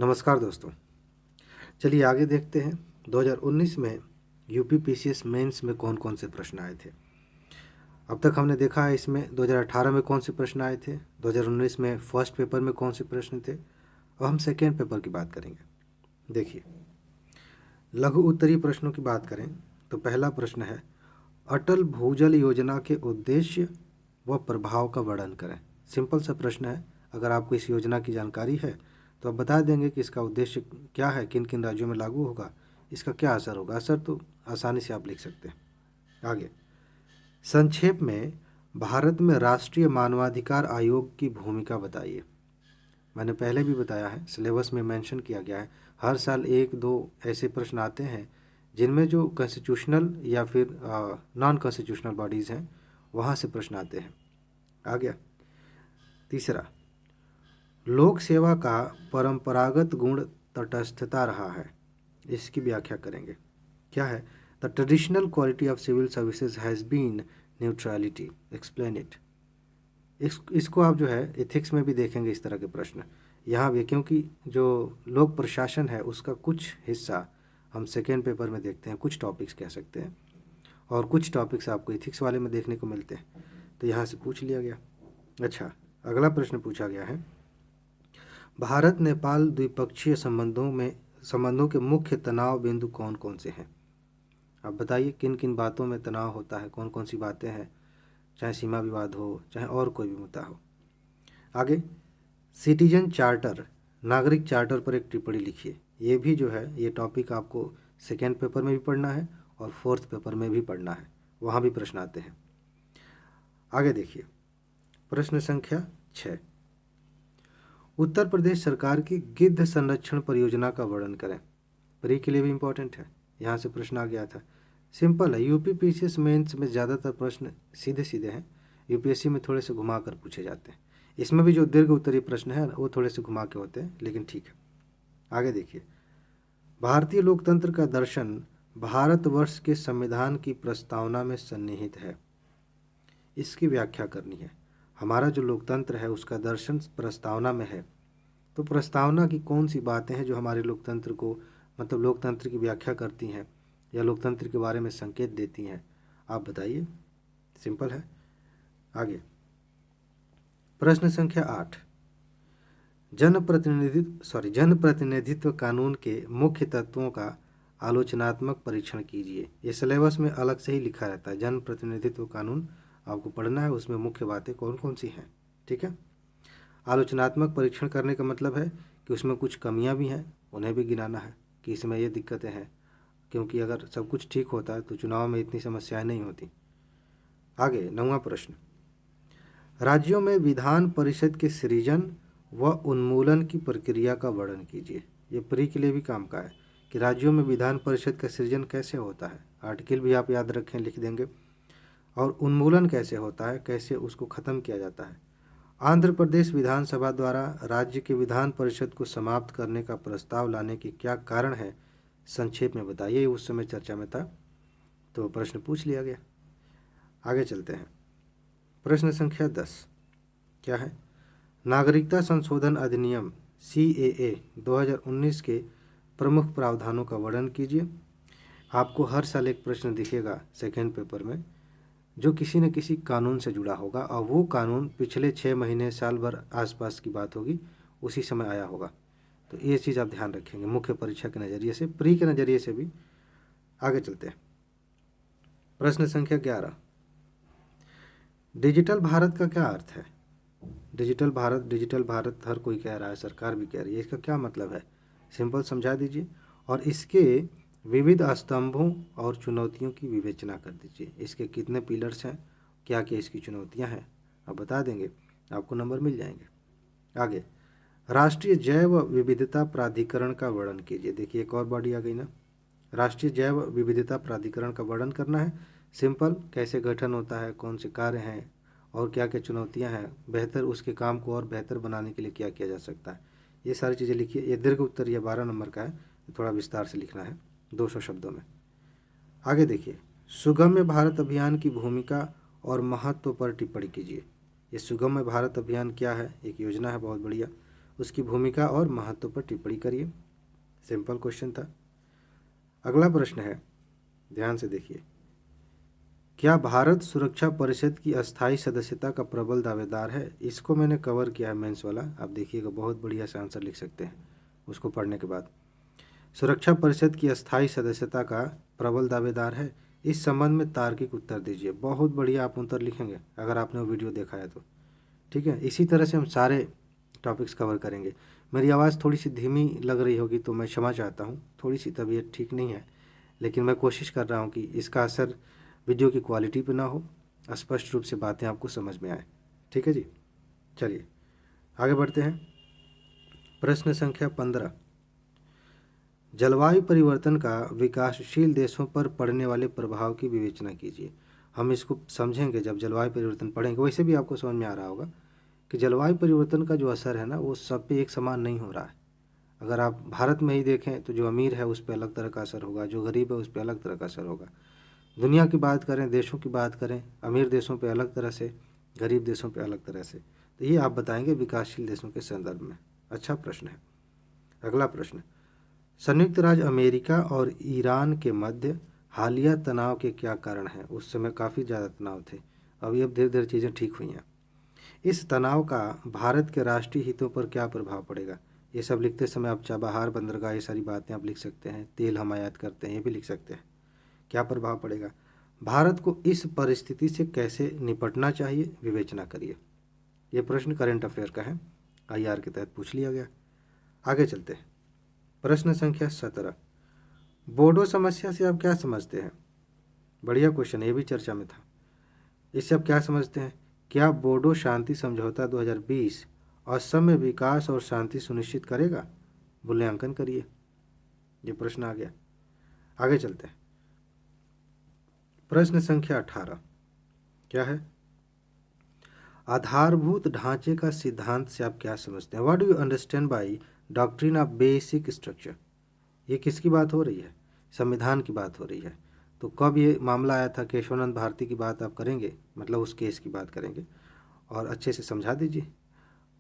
नमस्कार दोस्तों। चलिए आगे देखते हैं 2019 में यूपी पीसीएस मेंस में कौन कौन से प्रश्न आए थे। अब तक हमने देखा है इसमें 2018 में कौन से प्रश्न आए थे, 2019 में फर्स्ट पेपर में कौन से प्रश्न थे, और हम सेकेंड पेपर की बात करेंगे। देखिए, लघु उत्तरीय प्रश्नों की बात करें तो पहला प्रश्न है, अटल भूजल योजना के उद्देश्य व प्रभाव का वर्णन करें। सिंपल सा प्रश्न है। अगर आपको इस योजना की जानकारी है तो आप बता देंगे कि इसका उद्देश्य क्या है, किन किन राज्यों में लागू होगा, इसका क्या असर होगा। असर तो आसानी से आप लिख सकते हैं। आगे, संक्षेप में भारत में राष्ट्रीय मानवाधिकार आयोग की भूमिका बताइए। मैंने पहले भी बताया है, सिलेबस में मेंशन किया गया है। हर साल एक दो ऐसे प्रश्न आते हैं जिनमें जो कॉन्स्टिट्यूशनल या फिर नॉन कॉन्स्टिट्यूशनल बॉडीज़ हैं वहाँ से प्रश्न आते हैं। आ गया। तीसरा, लोक सेवा का परंपरागत गुण तटस्थता रहा है, इसकी व्याख्या करेंगे। क्या है? The traditional quality of civil services has been neutrality, explain it. इसको आप जो है एथिक्स में भी देखेंगे इस तरह के प्रश्न यहाँ भी, क्योंकि जो लोक प्रशासन है उसका कुछ हिस्सा हम सेकेंड पेपर में देखते हैं, कुछ टॉपिक्स कह सकते हैं, और कुछ टॉपिक्स आपको एथिक्स वाले में देखने को मिलते हैं, तो यहाँ से पूछ लिया गया। अच्छा, अगला प्रश्न पूछा गया है, भारत नेपाल द्विपक्षीय संबंधों के मुख्य तनाव बिंदु कौन कौन से हैं। अब बताइए किन किन बातों में तनाव होता है, कौन कौन सी बातें हैं, चाहे सीमा विवाद हो, चाहे और कोई भी मुद्दा हो। आगे, सिटीजन चार्टर, नागरिक चार्टर पर एक टिप्पणी लिखिए। ये भी जो है ये टॉपिक आपको सेकेंड पेपर में भी पढ़ना है और फोर्थ पेपर में भी पढ़ना है, वहाँ भी प्रश्न आते हैं। आगे देखिए, प्रश्न संख्या 6, उत्तर प्रदेश सरकार की गिद्ध संरक्षण परियोजना का वर्णन करें। प्री के लिए भी इम्पोर्टेंट है, यहाँ से प्रश्न आ गया था। सिंपल है, यूपी पीसीएस मेंस में ज़्यादातर प्रश्न सीधे सीधे हैं, यूपीएससी में थोड़े से घुमा कर पूछे जाते हैं। इसमें भी जो दीर्घ उत्तरीय प्रश्न है वो थोड़े से घुमा के होते हैं, लेकिन ठीक है। आगे देखिए, भारतीय लोकतंत्र का दर्शन भारतवर्ष के संविधान की प्रस्तावना में सन्निहित है, इसकी व्याख्या करनी है। हमारा जो लोकतंत्र है उसका दर्शन प्रस्तावना में है, तो प्रस्तावना की कौन सी बातें हैं जो हमारे लोकतंत्र को, मतलब लोकतंत्र की व्याख्या करती हैं या लोकतंत्र के बारे में संकेत देती हैं, आप बताइए। सिंपल है। आगे, प्रश्न संख्या 8, जनप्रतिनिधित्व कानून के मुख्य तत्वों का आलोचनात्मक परीक्षण कीजिए। ये सिलेबस में अलग से ही लिखा रहता है, जनप्रतिनिधित्व कानून आपको पढ़ना है, उसमें मुख्य बातें कौन कौन सी हैं। ठीक है। आलोचनात्मक परीक्षण करने का मतलब है कि उसमें कुछ कमियां भी हैं, उन्हें भी गिनाना है कि इसमें ये दिक्कतें हैं, क्योंकि अगर सब कुछ ठीक होता है तो चुनाव में इतनी समस्याएं नहीं होती। आगे 9वां प्रश्न, राज्यों में विधान परिषद के सृजन व उन्मूलन की प्रक्रिया का वर्णन कीजिए। ये प्री के लिए भी काम का है कि राज्यों में विधान परिषद का सृजन कैसे होता है, आर्टिकल भी आप याद रखें, लिख देंगे, और उन्मूलन कैसे होता है, कैसे उसको ख़त्म किया जाता है। आंध्र प्रदेश विधानसभा द्वारा राज्य के विधान परिषद को समाप्त करने का प्रस्ताव लाने के क्या कारण है, संक्षेप में बताइए। उस समय चर्चा में था तो प्रश्न पूछ लिया गया। आगे चलते हैं, प्रश्न संख्या 10 क्या है, नागरिकता संशोधन अधिनियम CAA 2019 के प्रमुख प्रावधानों का वर्णन कीजिए। आपको हर साल एक प्रश्न दिखेगा सेकेंड पेपर में जो किसी न किसी कानून से जुड़ा होगा, और वो कानून पिछले 6 महीने साल भर आसपास की बात होगी, उसी समय आया होगा। तो ये चीज़ आप ध्यान रखेंगे मुख्य परीक्षा के नज़रिए से, प्री के नज़रिए से भी। आगे चलते हैं, प्रश्न संख्या 11, डिजिटल भारत का क्या अर्थ है। डिजिटल भारत हर कोई कह रहा है, सरकार भी कह रही है, इसका क्या मतलब है, सिंपल समझा दीजिए, और इसके विविध स्तंभों और चुनौतियों की विवेचना कर दीजिए। इसके कितने पिलर्स हैं, क्या क्या इसकी चुनौतियां हैं, आप बता देंगे, आपको नंबर मिल जाएंगे। आगे, राष्ट्रीय जैव विविधता प्राधिकरण का वर्णन कीजिए। देखिए एक और बॉडी आ गई ना, राष्ट्रीय जैव विविधता प्राधिकरण का वर्णन करना है। सिंपल, कैसे गठन होता है, कौन से कार्य हैं, और क्या क्या चुनौतियां हैं, बेहतर उसके काम को और बेहतर बनाने के लिए क्या किया जा सकता है, ये सारी चीज़ें लिखिए। ये दीर्घ उत्तर, ये 12 नंबर का है, थोड़ा विस्तार से लिखना है 200 शब्दों में। आगे देखिए, सुगम्य भारत अभियान की भूमिका और महत्व पर टिप्पणी कीजिए। ये सुगम्य भारत अभियान क्या है, एक योजना है बहुत बढ़िया, उसकी भूमिका और महत्व पर टिप्पणी करिए। सिंपल क्वेश्चन था। अगला प्रश्न है, ध्यान से देखिए, क्या भारत सुरक्षा परिषद की अस्थायी सदस्यता का प्रबल दावेदार है? इसको मैंने कवर किया है मेंस वाला, आप देखिएगा, बहुत बढ़िया से आंसर लिख सकते हैं उसको पढ़ने के बाद। सुरक्षा परिषद की अस्थायी सदस्यता का प्रबल दावेदार है, इस संबंध में तार्किक उत्तर दीजिए। बहुत बढ़िया आप उत्तर लिखेंगे अगर आपने वो वीडियो देखा है तो। ठीक है, इसी तरह से हम सारे टॉपिक्स कवर करेंगे। मेरी आवाज़ थोड़ी सी धीमी लग रही होगी तो मैं क्षमा चाहता हूँ, थोड़ी सी तबीयत ठीक नहीं है, लेकिन मैं कोशिश कर रहा हूँ कि इसका असर वीडियो की क्वालिटी पे ना हो, स्पष्ट रूप से बातें आपको समझ में आए। ठीक है जी, चलिए आगे बढ़ते हैं। प्रश्न संख्या 15, जलवायु परिवर्तन का विकासशील देशों पर पड़ने वाले प्रभाव की विवेचना कीजिए। हम इसको समझेंगे जब जलवायु परिवर्तन पढ़ेंगे। वैसे भी आपको समझ में आ रहा होगा कि जलवायु परिवर्तन का जो असर है ना, वो सब पे एक समान नहीं हो रहा है। अगर आप भारत में ही देखें तो जो अमीर है उस पर अलग तरह का असर होगा, जो गरीब है उस पर अलग तरह का असर होगा। दुनिया की बात करें, देशों की बात करें, अमीर देशों पे अलग तरह से, गरीब देशों पे अलग तरह से। तो ये आप बताएंगे विकासशील देशों के संदर्भ में। अच्छा प्रश्न है। अगला प्रश्न, संयुक्त राज्य अमेरिका और ईरान के मध्य हालिया तनाव के क्या कारण हैं? उस समय काफ़ी ज़्यादा तनाव थे, अभी अब धीरे धीरे चीज़ें ठीक हुई हैं। इस तनाव का भारत के राष्ट्रीय हितों पर क्या प्रभाव पड़ेगा? ये सब लिखते समय आप चाबहार बंदरगाह, ये सारी बातें आप लिख सकते हैं। तेल हम आयात करते हैं, ये भी लिख सकते हैं। क्या प्रभाव पड़ेगा? भारत को इस परिस्थिति से कैसे निपटना चाहिए, विवेचना करिए। ये प्रश्न करंट अफेयर का है, IR के तहत पूछ लिया गया। आगे चलते हैं। प्रश्न संख्या 17, बोडो समस्या से आप क्या समझते हैं? बढ़िया क्वेश्चन, ये भी चर्चा में था। इससे आप क्या समझते हैं? क्या बोडो शांति समझौता 2020 असम में विकास और शांति सुनिश्चित करेगा? मूल्यांकन करिए। ये प्रश्न आ गया। आगे चलते हैं। प्रश्न संख्या 18 क्या है? आधारभूत ढांचे का सिद्धांत से आप क्या समझते हैं? What do you understand by doctrine of basic structure? ये किसकी बात हो रही है? संविधान की बात हो रही है। तो कब ये मामला आया था? केशवानंद भारती की बात आप करेंगे, मतलब उस केस की बात करेंगे, और अच्छे से समझा दीजिए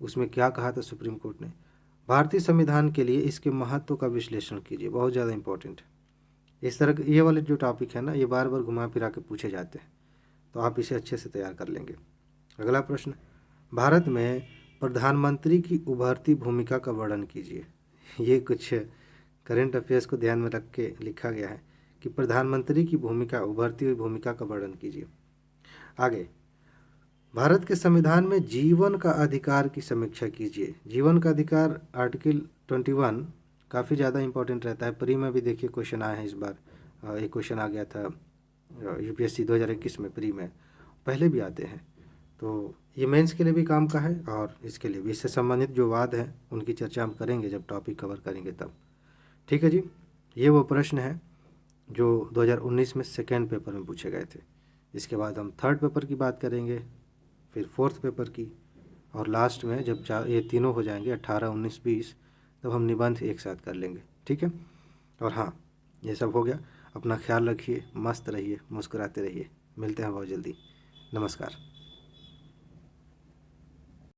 उसमें क्या कहा था सुप्रीम कोर्ट ने। भारतीय संविधान के लिए इसके महत्व का विश्लेषण कीजिए, बहुत ज़्यादा इंपॉर्टेंट है। इस तरह के ये वाले जो टॉपिक है ना, ये बार बार घुमा फिरा के पूछे जाते हैं, तो आप इसे अच्छे से तैयार कर लेंगे। अगला प्रश्न, भारत में प्रधानमंत्री की उभरती भूमिका का वर्णन कीजिए। ये कुछ करंट अफेयर्स को ध्यान में रख के लिखा गया है कि प्रधानमंत्री की भूमिका, उभरती हुई भूमिका का वर्णन कीजिए। आगे, भारत के संविधान में जीवन का अधिकार की समीक्षा कीजिए। जीवन का अधिकार आर्टिकल 21 काफ़ी ज़्यादा इंपॉर्टेंट रहता है। प्री में भी देखिए क्वेश्चन आए हैं इस बार। एक क्वेश्चन आ गया था UPSC 2021 में, प्री में पहले भी आते हैं। तो ये मेंस के लिए भी काम का है और इसके लिए भी। इससे संबंधित जो वाद हैं उनकी चर्चा हम करेंगे जब टॉपिक कवर करेंगे तब। ठीक है जी, ये वो प्रश्न है जो 2019 में सेकेंड पेपर में पूछे गए थे। इसके बाद हम थर्ड पेपर की बात करेंगे, फिर फोर्थ पेपर की, और लास्ट में जब ये तीनों हो जाएंगे 18, 19, 20, तब हम निबंध एक साथ कर लेंगे। ठीक है, और हाँ, ये सब हो गया। अपना ख्याल रखिए, मस्त रहिए, मुस्कुराते रहिए। मिलते हैं बहुत जल्दी। नमस्कार।